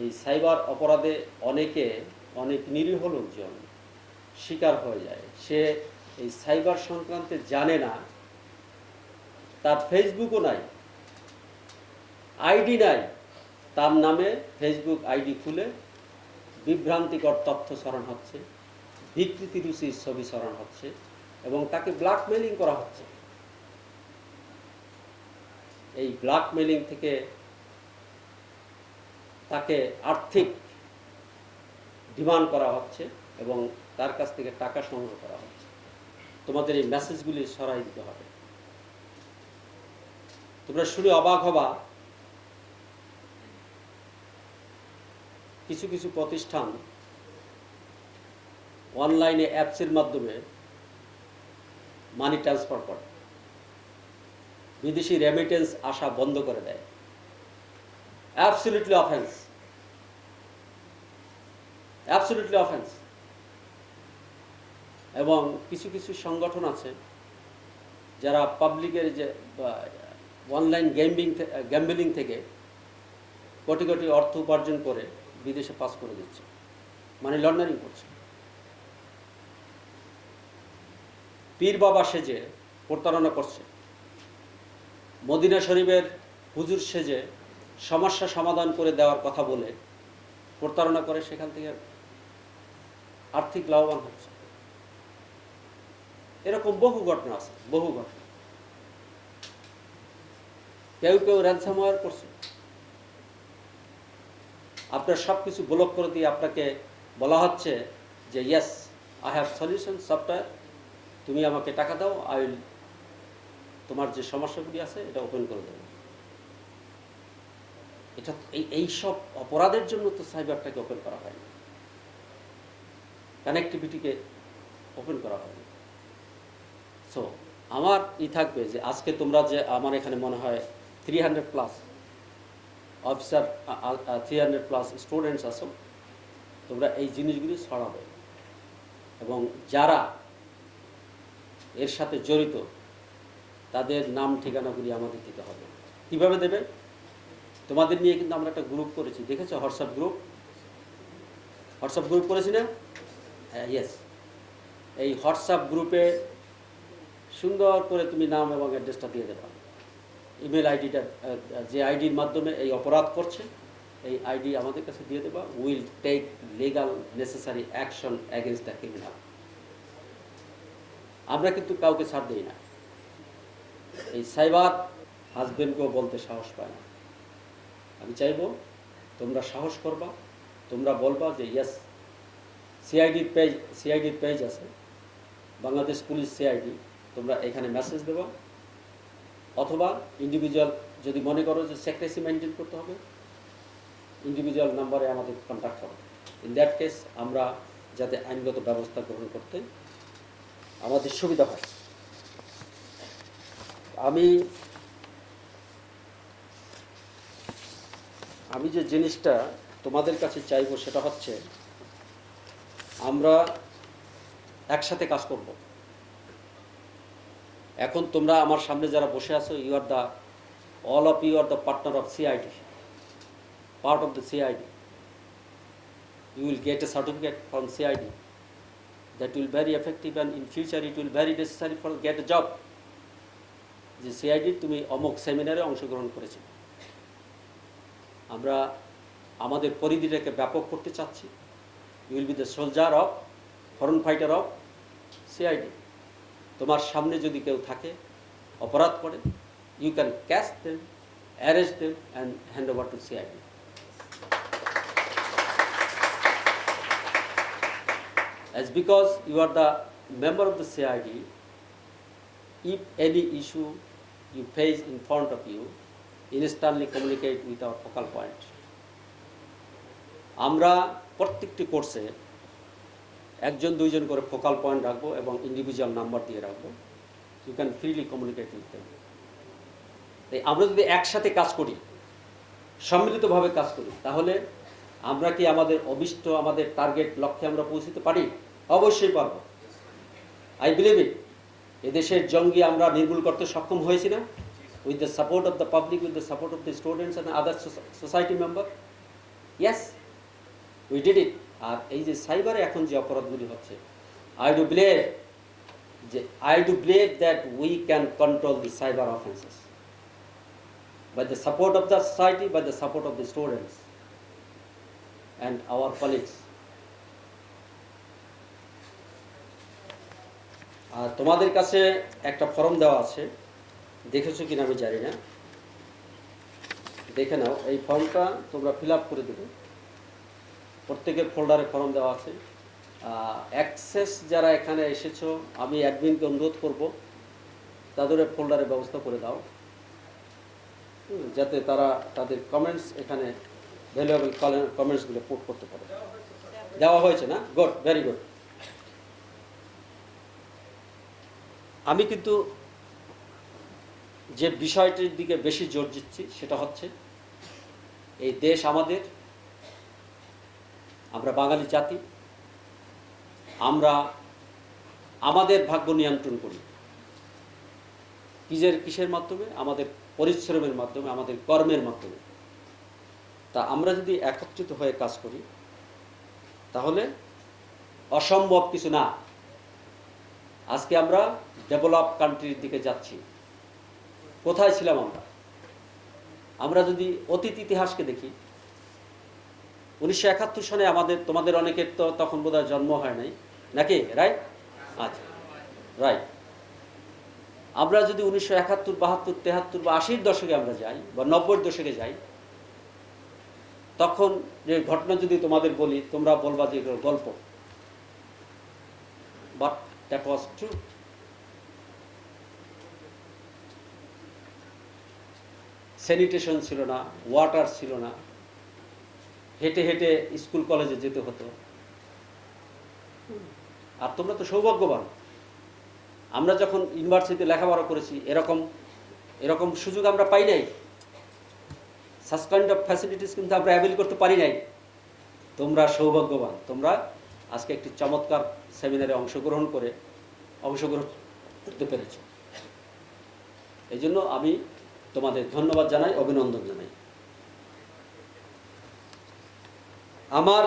এই সাইবার অপরাধে অনেক নিরীহ লোকজন শিকার হয়ে যায়। সে এই সাইবার সংক্রান্তে জানে না, তার ফেসবুকও নাই, আইডি নাই, তার নামে ফেসবুক আইডি খুলে বিভ্রান্তিকর তথ্য ছড়ানো হচ্ছে, বিকৃতি রুচির ছবি ছড়ানো হচ্ছে এবং তাকে ব্ল্যাকমেইলিং করা হচ্ছে। এই ব্ল্যাকমেইলিং থেকে তাকে আর্থিক ডিমান্ড করা হচ্ছে এবং তার কাছ থেকে টাকা সংগ্রহ করা হচ্ছে। তোমাদের এই মেসেজগুলি সরাই দিতে হবে। তোমরা শুনে অবাক হবা, কিছু কিছু প্রতিষ্ঠান অনলাইনে অ্যাপসের মাধ্যমে মানি ট্রান্সফার করে, বিদেশি রেমিটেন্স আসা বন্ধ করে দেয়। Absolutely offence, absolutely offence. এবং কিছু কিছু সংগঠন আছে যারা পাবলিকের যে অনলাইন গ্যাম্বলিং থেকে কোটি কোটি অর্থ উপার্জন করে বিদেশে পাস করে দিচ্ছে, মানি লন্ডারিং করছে। পীর বাবা সেজে প্রতারণা করছে, মদিনা শরীফের হুজুর সেজে সমস্যা সমাধান করে দেওয়ার কথা বলে প্রতারণা করে, সেখান থেকে আর্থিক লাভবান হচ্ছে। এরকম বহু ঘটনা আছে, বহু ঘটনা। কেউ কেউ র্যানসামওয়্যার করছে, আপনার সব কিছু ব্লক করে দিয়ে আপনাকে বলা হচ্ছে যে yes I have solution software, তুমি আমাকে টাকা দাও, আই উইল তোমার যে সমস্যাগুলি আছে এটা ওপেন করে দেবো। এটা এইসব অপরাধের জন্য তো সাইবারটাকে ওপেন করা হয়নি, কানেক্টিভিটিকে ওপেন করা হয়নি। সো আমার থাকবে যে আজকে তোমরা যে আমার এখানে মনে হয় 300+ অফিসার, 300+ স্টুডেন্টস আছো, তোমরা এই জিনিসগুলি ছড়াবে এবং যারা এর সাথে জড়িত তাদের নাম ঠিকানাগুলি আমাদের দিতে হবে। কিভাবে দেবে? তোমাদের নিয়ে কিন্তু আমরা একটা গ্রুপ করেছি, দেখেছো? হোয়াটসঅ্যাপ গ্রুপ করেছি না? ইয়েস। এই হোয়াটসঅ্যাপ গ্রুপে সুন্দর করে তুমি নাম এবং অ্যাড্রেসটা দিয়ে দেবা। ইমেল আইডিটা, যে আইডির মাধ্যমে এই অপরাধ করছে, এই আইডি আমাদের কাছে দিয়ে দেবা। Will take legal necessary action against the criminal. আমরা কিন্তু কাউকে ছাড় দিই না। এই সাইবার হাজবেন্ডকেও বলতে সাহস পায় না। আমি চাইবো তোমরা সাহস করবা, তোমরা বলবা যে ইয়েস, সিআইডির পেজ আছে, বাংলাদেশ পুলিশ সিআইডি, তোমরা এখানে মেসেজ দেবা। অথবা ইন্ডিভিজুয়াল যদি মনে করো যে সেক্রেসি মেনটেন করতে হবে, ইন্ডিভিজুয়াল নাম্বারে আমাদের কন্ট্যাক্ট করো। ইন দ্যাট কেস আমরা যাতে আইনগত ব্যবস্থা গ্রহণ করতে আমাদের সুবিধা হয়। আমি যে জিনিসটা তোমাদের কাছে চাইবো সেটা হচ্ছে আমরা একসাথে কাজ করব। এখন তোমরা আমার সামনে যারা বসে আছো, all of you are the partner of CID, part of the CID. You will get a certificate from CID that will very effective, and in future it will very necessary for get a job. যে CID তুমি অমুক সেমিনারে অংশগ্রহণ করেছো। আমরা আমাদের পরিধিটাকে ব্যাপক করতে চাচ্ছি। You will be the soldier of, foreign fighter of CID। তোমার সামনে যদি কেউ থাকে অপরাধ করে, you can catch them, arrest them and hand over to CID. As because you are the member of the CID, if any issue you face in front of you, instantly communicate with our focal point. আমরা প্রত্যেকটি কোর্সে একজন দুইজন করে focal point রাখবো এবং individual number দিয়ে রাখবো। You can freely communicate with them. তাই আমরা যদি একসাথে কাজ করি, সম্মিলিতভাবে কাজ করি, তাহলে আমরা কি আমাদের অভিষ্ট, আমাদের টার্গেট লক্ষ্যে আমরা পৌঁছতে পারি? অবশ্যই পারবো। I believe it. এদেশের জঙ্গি আমরা নির্মূল করতে সক্ষম হয়েছি না? With the support of the public, with the support of the students and other society member. Yes, we did it. আর এই যে সাইবারে এখন যে অপরাধগুলি হচ্ছে, I do believe that we can control the cyber offences by the support of the society, by the support of the students and our colleagues. আর তোমাদের কাছে একটা ফর্ম দেওয়া আছে, দেখেছো কিনা আমি জানি না, দেখে নাও। এই ফর্মটা তোমরা ফিল আপ করে দেবে। প্রত্যেকের ফোল্ডারে ফর্ম দেওয়া আছে। অ্যাক্সেস যারা এখানে এসেছো, আমি অ্যাডমিনকে অনুরোধ করব তাদের ফোল্ডারে ব্যবস্থা করে দাও, যাতে তারা তাদের কমেন্টস এখানে ভ্যালুয়েবল কমেন্টসগুলো পোস্ট করতে পারে। দেওয়া হয়েছে না? Good, very good. আমি কিন্তু যে বিষয়টির দিকে বেশি জোর দিচ্ছি সেটা হচ্ছে, এই দেশ আমাদের, আমরা বাঙালি জাতি, আমরা আমাদের ভাগ্য নিয়ন্ত্রণ করি। কিসের মাধ্যমে? আমাদের পরিশ্রমের মাধ্যমে, আমাদের কর্মের মাধ্যমে। তা আমরা যদি একত্রিত হয়ে কাজ করি তাহলে অসম্ভব কিছু না। আজকে আমরা ডেভেলপ কান্ট্রির দিকে যাচ্ছি। কোথায় ছিলাম আমরা? আমরা যদি অতীত ইতিহাসকে দেখি, 1971 সনে তোমাদের অনেকের তো তখন বোধহয় জন্ম হয় নাই, নাকি? রাইট? আচ্ছা, রাইট। আমরা যদি 1971, 72, 73 বা 80-র দশকে আমরা যাই, বা 90-র দশকে যাই, তখন যে ঘটনা যদি তোমাদের বলি, তোমরা বলবা যে গল্প, but that was true. Sanitation ছিল না, ওয়াটার ছিল না, হেঁটে হেঁটে স্কুল কলেজে যেতে হতো। আর তোমরা তো সৌভাগ্যবান, আমরা যখন ইউনিভার্সিটিতে লেখাপড়া করেছি এরকম সুযোগ আমরা পাই নাই। সাচ কাইন্ড অফ ফ্যাসিলিটিস কিন্তু আমরা অ্যাভেল করতে পারি নাই। তোমরা সৌভাগ্যবান, তোমরা আজকে একটি চমৎকার সেমিনারে অংশগ্রহণ করতে পেরেছ। এই জন্য আমি তোমাদের ধন্যবাদ জানাই, অভিনন্দন জানাই। আমার